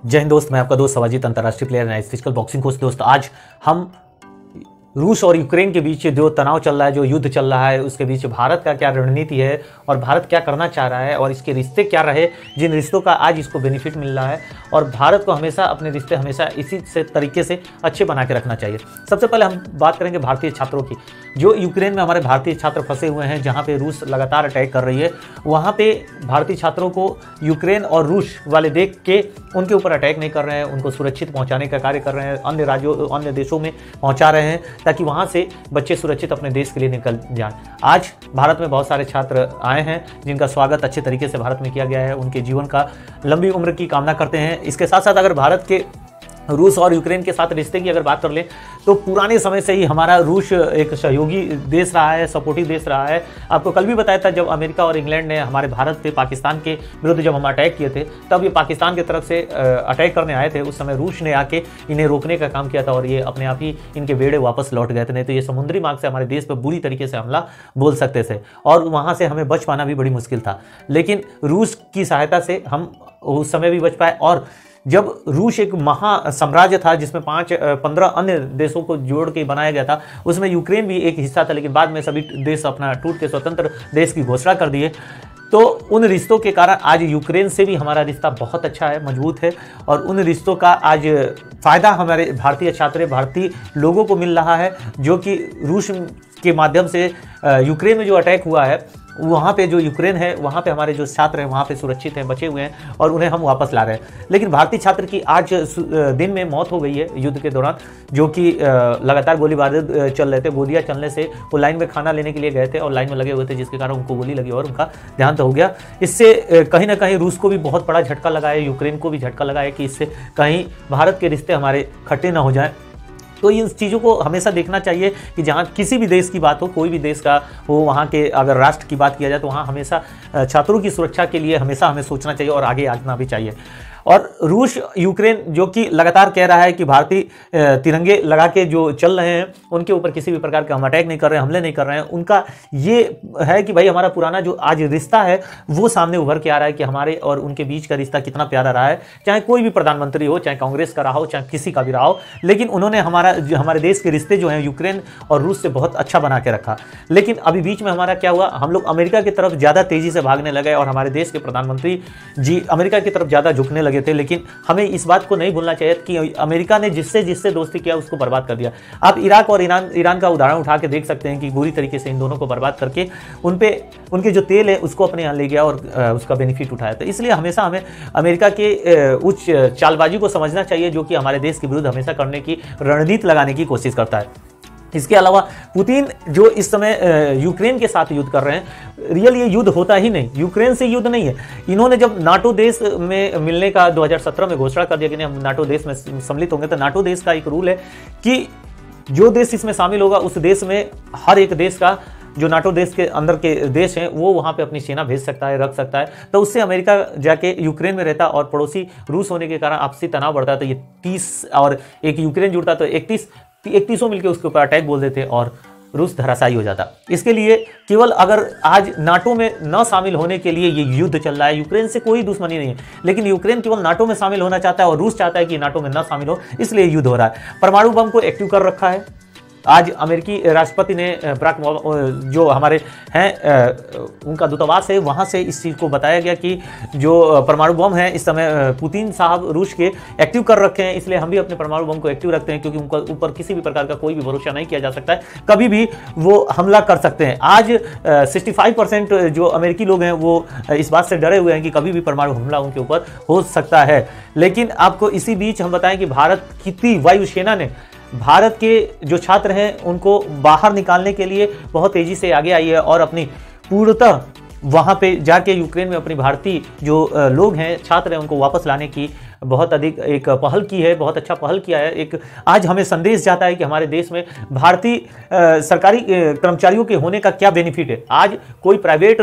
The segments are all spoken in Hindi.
जय हिंद दोस्त, मैं आपका दोस्त सवाजीत, अंतर्राष्ट्रीय player and physical boxing coach. दोस्त, आज हम रूस और यूक्रेन के बीच जो तनाव चल रहा है, जो युद्ध चल रहा है, उसके बीच भारत का क्या रणनीति है और भारत क्या करना चाह रहा है और इसके रिश्ते क्या रहे, जिन रिश्तों का आज इसको बेनिफिट मिल रहा है। और भारत को हमेशा अपने रिश्ते हमेशा इसी से तरीके से अच्छे बना के रखना चाहिए। सबसे पहले हम बात करेंगे भारतीय छात्रों की। जो यूक्रेन में हमारे भारतीय छात्र फंसे हुए हैं, जहाँ पे रूस लगातार अटैक कर रही है, वहाँ पे भारतीय छात्रों को यूक्रेन और रूस वाले देख के उनके ऊपर अटैक नहीं कर रहे हैं, उनको सुरक्षित पहुँचाने का कार्य कर रहे हैं, अन्य राज्यों अन्य देशों में पहुँचा रहे हैं ताकि वहाँ से बच्चे सुरक्षित अपने देश के लिए निकल जाएं। आज भारत में बहुत सारे छात्र आए हैं जिनका स्वागत अच्छे तरीके से भारत में किया गया है। उनके जीवन का लंबी उम्र की कामना करते हैं। इसके साथ साथ अगर भारत के रूस और यूक्रेन के साथ रिश्ते की अगर बात कर लें तो पुराने समय से ही हमारा रूस एक सहयोगी देश रहा है, सपोर्टिव देश रहा है। आपको कल भी बताया था, जब अमेरिका और इंग्लैंड ने हमारे भारत पे पाकिस्तान के विरुद्ध जब हम अटैक किए थे, तब ये पाकिस्तान की तरफ से अटैक करने आए थे। उस समय रूस ने आके इन्हें रोकने का काम किया था और ये अपने आप ही इनके बेड़े वापस लौट गए थे। नहीं तो ये समुद्री मार्ग से हमारे देश पर बुरी तरीके से हमला बोल सकते थे और वहाँ से हमें बच पाना भी बड़ी मुश्किल था। लेकिन रूस की सहायता से हम उस समय भी बच पाए। और जब रूस एक महासाम्राज्य था जिसमें 5-15 अन्य देशों को जोड़ के बनाया गया था, उसमें यूक्रेन भी एक हिस्सा था, लेकिन बाद में सभी देश अपना टूट के स्वतंत्र देश की घोषणा कर दिए। तो उन रिश्तों के कारण आज यूक्रेन से भी हमारा रिश्ता बहुत अच्छा है, मजबूत है। और उन रिश्तों का आज फ़ायदा हमारे भारतीय छात्र, भारतीय लोगों को मिल रहा है, जो कि रूस के माध्यम से यूक्रेन में जो अटैक हुआ है, वहाँ पे जो यूक्रेन है, वहाँ पे हमारे जो छात्र हैं वहाँ पे सुरक्षित हैं, बचे हुए हैं और उन्हें हम वापस ला रहे हैं। लेकिन भारतीय छात्र की आज दिन में मौत हो गई है युद्ध के दौरान, जो कि लगातार गोलीबारी चल रहे थे। गोलियाँ चलने से वो लाइन में खाना लेने के लिए गए थे और लाइन में लगे हुए थे, जिसके कारण उनको गोली लगी और उनका देहांत हो गया। इससे कहीं ना कहीं रूस को भी बहुत बड़ा झटका लगा है, यूक्रेन को भी झटका लगा है कि इससे कहीं भारत के रिश्ते हमारे खट्टे ना हो जाएँ। तो इन चीज़ों को हमेशा देखना चाहिए कि जहाँ किसी भी देश की बात हो, कोई भी देश का हो, वहाँ के अगर राष्ट्र की बात किया जाए तो वहाँ हमेशा छात्रों की सुरक्षा के लिए हमेशा हमें सोचना चाहिए और आगे आना भी चाहिए। और रूस यूक्रेन जो कि लगातार कह रहा है कि भारतीय तिरंगे लगा के जो चल रहे हैं, उनके ऊपर किसी भी प्रकार का हम अटैक नहीं कर रहे हैं, हमले नहीं कर रहे हैं, उनका ये है कि भाई हमारा पुराना जो आज रिश्ता है वो सामने उभर के आ रहा है कि हमारे और उनके बीच का रिश्ता कितना प्यारा रहा है। चाहे कोई भी प्रधानमंत्री हो, चाहे कांग्रेस का रहा हो, चाहे किसी का भी रहा हो, लेकिन उन्होंने हमारे देश के रिश्ते जो हैं यूक्रेन और रूस से बहुत अच्छा बना के रखा। लेकिन अभी बीच में हमारा क्या हुआ, हम लोग अमेरिका की तरफ ज़्यादा तेज़ी से भागने लगे और हमारे देश के प्रधानमंत्री जी अमेरिका की तरफ ज़्यादा झुकने लगे थे। लेकिन हमें इस बात को नहीं भूलना चाहिए कि अमेरिका ने जिससे दोस्ती किया उसको बर्बाद कर दिया। आप इराक और ईरान का उदाहरण उठा के देख सकते हैं कि बुरी तरीके से इन दोनों को बर्बाद करके उनके जो तेल है उसको अपने यहाँ ले गया और उसका बेनिफिट उठाया। तो इसलिए हमेशा हमें अमेरिका के उच्च चालबाजी को समझना चाहिए, जो कि हमारे देश के विरुद्ध हमेशा करने की रणनीति लगाने की कोशिश करता है। इसके अलावा पुतिन जो इस समय यूक्रेन के साथ युद्ध कर रहे हैं, रियल ये युद्ध होता ही नहीं, यूक्रेन से युद्ध नहीं है। इन्होंने जब नाटो देश में मिलने का 2017 में घोषणा कर दिया कि नहीं हम नाटो देश में सम्मिलित होंगे, तो नाटो देश का एक रूल है कि जो देश इसमें शामिल होगा उस देश में हर एक देश का जो नाटो देश के अंदर के देश हैं वो वहाँ पे अपनी सेना भेज सकता है, रख सकता है। तो उससे अमेरिका जाके यूक्रेन में रहता और पड़ोसी रूस होने के कारण आपसी तनाव बढ़ता, तो ये 30 और एक यूक्रेन जुड़ता तो 31 मिलकर उसके ऊपर अटैक बोल देते और रूस धराशायी हो जाता। इसके लिए केवल अगर आज नाटो में न शामिल होने के लिए ये युद्ध चल रहा है, यूक्रेन से कोई दुश्मनी नहीं है, लेकिन यूक्रेन केवल नाटो में शामिल होना चाहता है और रूस चाहता है कि नाटो में न शामिल हो, इसलिए युद्ध हो रहा है। परमाणु बम को एक्टिव कर रखा है। आज अमेरिकी राष्ट्रपति ने जो हमारे हैं उनका दूतावास है, वहाँ से इस चीज़ को बताया गया कि जो परमाणु बम है इस समय पुतिन साहब रूस के एक्टिव कर रखे हैं, इसलिए हम भी अपने परमाणु बम को एक्टिव रखते हैं, क्योंकि उनका ऊपर किसी भी प्रकार का कोई भी भरोसा नहीं किया जा सकता है, कभी भी वो हमला कर सकते हैं। आज 65% जो अमेरिकी लोग हैं वो इस बात से डरे हुए हैं कि कभी भी परमाणु हमला उनके ऊपर हो सकता है। लेकिन आपको इसी बीच हम बताएं कि भारत की वायुसेना ने भारत के जो छात्र हैं उनको बाहर निकालने के लिए बहुत तेज़ी से आगे आई है और अपनी पूर्णतः वहाँ पे जाके यूक्रेन में अपनी भारतीय जो लोग हैं, छात्र हैं, उनको वापस लाने की बहुत अधिक एक पहल की है, बहुत अच्छा पहल किया है। एक आज हमें संदेश जाता है कि हमारे देश में भारतीय सरकारी कर्मचारियों के होने का क्या बेनिफिट है। आज कोई प्राइवेट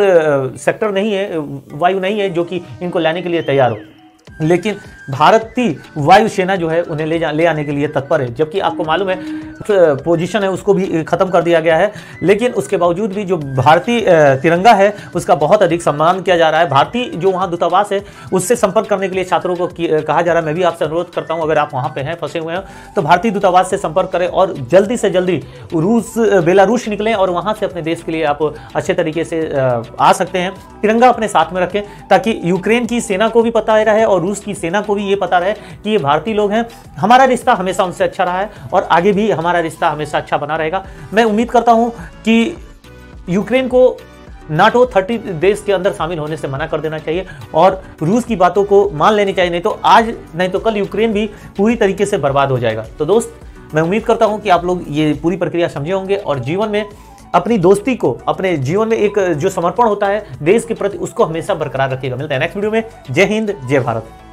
सेक्टर नहीं है, वायु नहीं है जो कि इनको लाने के लिए तैयार हो, लेकिन भारतीय वायुसेना जो है उन्हें ले आने के लिए तत्पर है। जबकि आपको मालूम है पोजीशन है उसको भी खत्म कर दिया गया है, लेकिन उसके बावजूद भी जो भारतीय तिरंगा है उसका बहुत अधिक सम्मान किया जा रहा है। भारतीय जो वहाँ दूतावास है उससे संपर्क करने के लिए छात्रों को कहा जा रहा है। मैं भी आपसे अनुरोध करता हूँ, अगर आप वहाँ पे हैं, फंसे हुए हैं, तो भारतीय दूतावास से संपर्क करें और जल्दी से जल्दी बेलारूस निकलें और वहाँ से अपने देश के लिए आप अच्छे तरीके से आ सकते हैं। तिरंगा अपने साथ में रखें ताकि यूक्रेन की सेना को भी पता रहे और रूस की सेना को भी ये पता रहे कि ये भारतीय लोग हैं। हमारा रिश्ता हमेशा उनसे अच्छा रहा है और आगे भी हमारा रिश्ता हमेशा अच्छा बना रहेगा। मैं उम्मीद करता हूं कि यूक्रेन को नाटो 30 देश के अंदर शामिल होने से मना कर देना चाहिए और रूस की बातों को मान लेनी चाहिए, नहीं तो आज नहीं तो कल यूक्रेन भी पूरी तरीके से बर्बाद हो जाएगा। तो दोस्त, मैं उम्मीद करता हूं कि आप लोग ये पूरी प्रक्रिया समझे होंगे और जीवन में अपनी दोस्ती को, अपने जीवन में एक जो समर्पण होता है देश के प्रति, उसको हमेशा बरकरार रखिएगा। मिलते हैं नेक्स्ट वीडियो में। जय हिंद, जय भारत।